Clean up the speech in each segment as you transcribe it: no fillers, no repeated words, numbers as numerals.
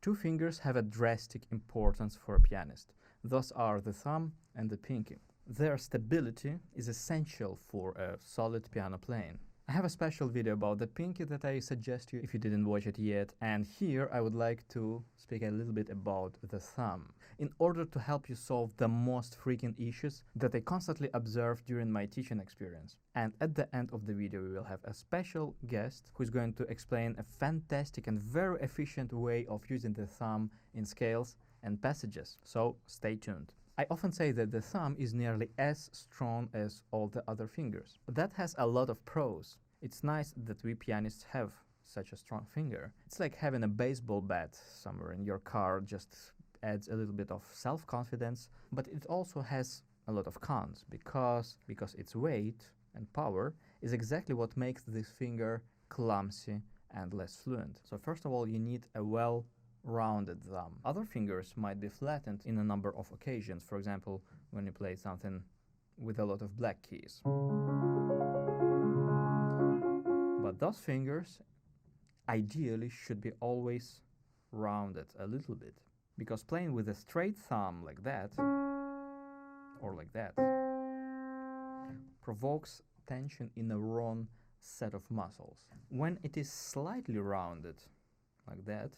Two fingers have a drastic importance for a pianist. Those are the thumb and the pinky. Their stability is essential for a solid piano playing. I have a special video about the pinky that I suggest you if you didn't watch it yet, and here I would like to speak a little bit about the thumb, in order to help you solve the most frequent issues that I constantly observed during my teaching experience. And at the end of the video we will have a special guest who is going to explain a fantastic and very efficient way of using the thumb in scales and passages, so stay tuned. I often say that the thumb is nearly as strong as all the other fingers. That has a lot of pros. It's nice that we pianists have such a strong finger. It's like having a baseball bat somewhere in your car, just adds a little bit of self-confidence, but it also has a lot of cons because its weight and power is exactly what makes this finger clumsy and less fluent. So first of all, you need a well-rounded thumb. Other fingers might be flattened in a number of occasions, for example, when you play something with a lot of black keys. But those fingers ideally should be always rounded a little bit, because playing with a straight thumb like that, or like that, provokes tension in the wrong set of muscles. When it is slightly rounded, like that,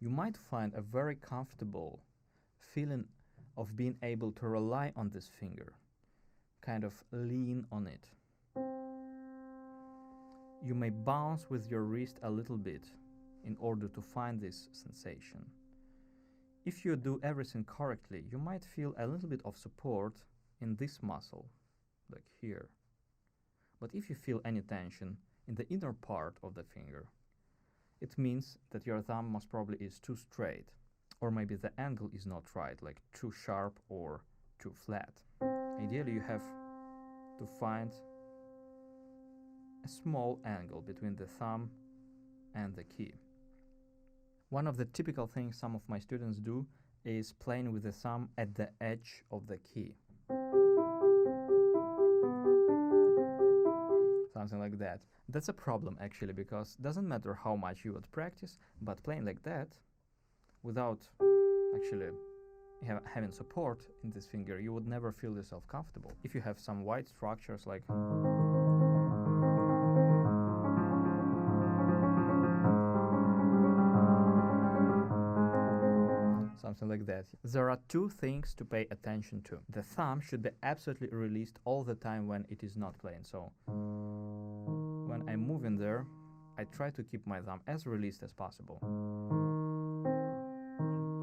you might find a very comfortable feeling of being able to rely on this finger, kind of lean on it. You may bounce with your wrist a little bit in order to find this sensation. If you do everything correctly, you might feel a little bit of support in this muscle, like here. But if you feel any tension in the inner part of the finger, it means that your thumb most probably is too straight, or maybe the angle is not right, like too sharp or too flat. Ideally, you have to find a small angle between the thumb and the key. One of the typical things some of my students do is playing with the thumb at the edge of the key. Something like that. That's a problem actually, because it doesn't matter how much you would practice, but playing like that without actually having support in this finger, you would never feel yourself comfortable. If you have some wide structures like something like that. There are two things to pay attention to. The thumb should be absolutely released all the time when it is not playing. So when I'm moving there, I try to keep my thumb as released as possible.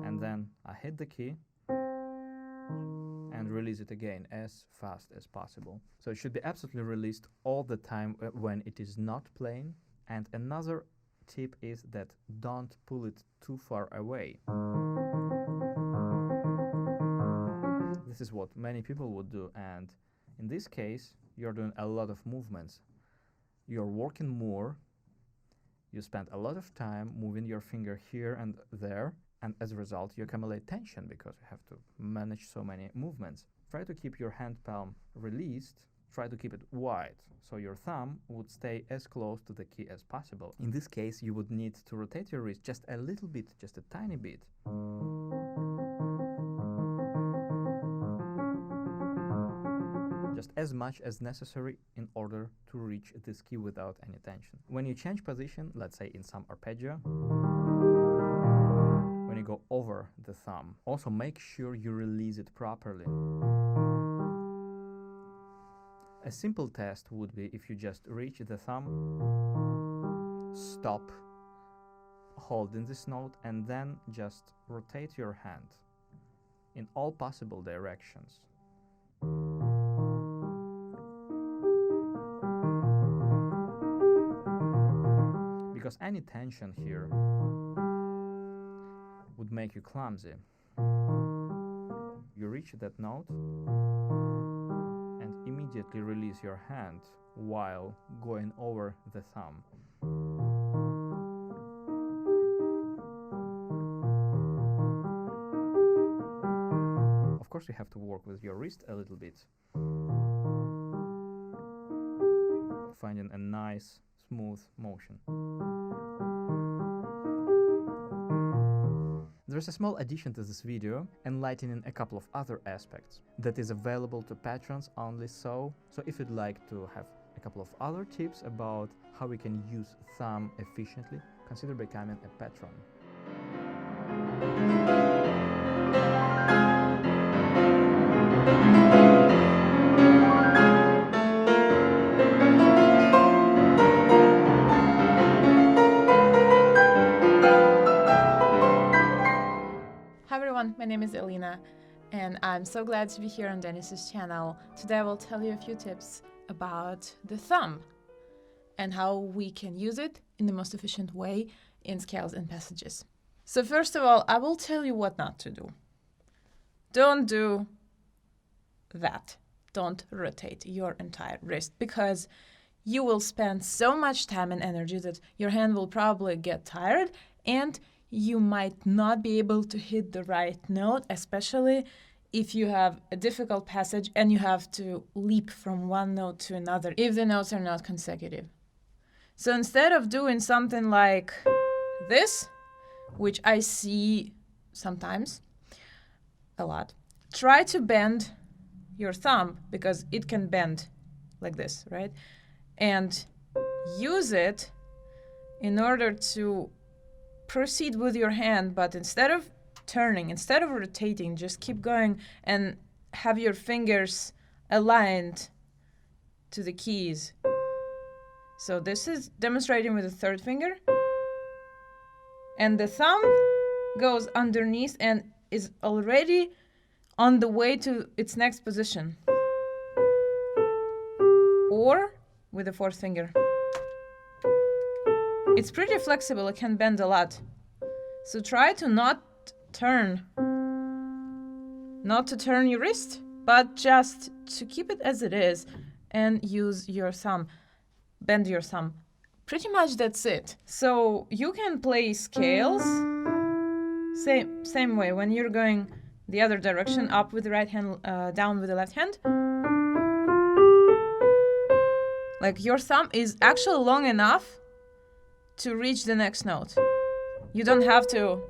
And then I hit the key and release it again as fast as possible. So it should be absolutely released all the time when it is not playing. And another tip is that don't pull it too far away. This is what many people would do, and in this case you're doing a lot of movements. You're working more, you spend a lot of time moving your finger here and there, and as a result you accumulate tension because you have to manage so many movements. Try to keep your hand palm released, try to keep it wide, so your thumb would stay as close to the key as possible. In this case you would need to rotate your wrist just a little bit, just a tiny bit. Just as much as necessary in order to reach this key without any tension. When you change position, let's say in some arpeggio, when you go over the thumb, also make sure you release it properly. A simple test would be if you just reach the thumb, stop holding this note, and then just rotate your hand in all possible directions. Because any tension here would make you clumsy. You reach that note and immediately release your hand while going over the thumb. Of course, you have to work with your wrist a little bit, finding a nice, smooth motion. There's a small addition to this video, enlightening a couple of other aspects, that is available to patrons only. So if you'd like to have a couple of other tips about how we can use thumb efficiently, consider becoming a patron. Hi everyone, my name is Elena, and I'm so glad to be here on Denis's channel. Today I will tell you a few tips about the thumb and how we can use it in the most efficient way in scales and passages. So first of all, I will tell you what not to do. Don't do that. Don't rotate your entire wrist, because you will spend so much time and energy that your hand will probably get tired and you might not be able to hit the right note, especially if you have a difficult passage and you have to leap from one note to another if the notes are not consecutive. So instead of doing something like this, which I see sometimes a lot, try to bend your thumb, because it can bend like this, right? And use it in order to proceed with your hand, but instead of turning, instead of rotating, just keep going and have your fingers aligned to the keys. So this is demonstrating with the third finger, and the thumb goes underneath and is already on the way to its next position, or with the fourth finger. It's pretty flexible, it can bend a lot. So try to not to turn your wrist, but just to keep it as it is and use your thumb, bend your thumb. Pretty much that's it. So you can play scales same way. When you're going the other direction, up with the right hand, down with the left hand. Like your thumb is actually long enough to reach the next note. You don't have to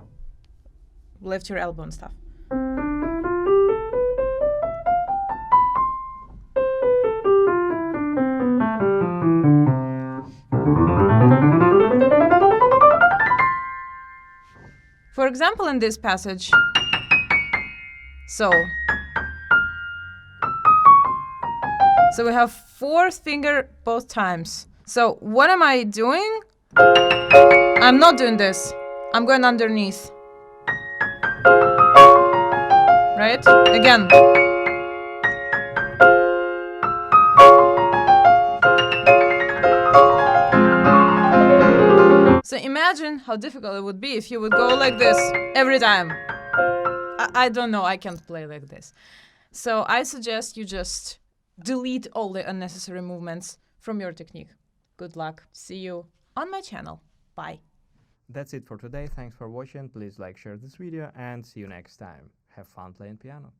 lift your elbow and stuff. For example, in this passage, so we have fourth finger both times. So what am I doing? I'm not doing this. I'm going underneath. Right? Again. So imagine how difficult it would be if you would go like this every time. I don't know, I can't play like this. So I suggest you just delete all the unnecessary movements from your technique. Good luck. See you on my channel. Bye. That's it for today. Thanks for watching. Please like, share this video, and see you next time. Have fun playing piano.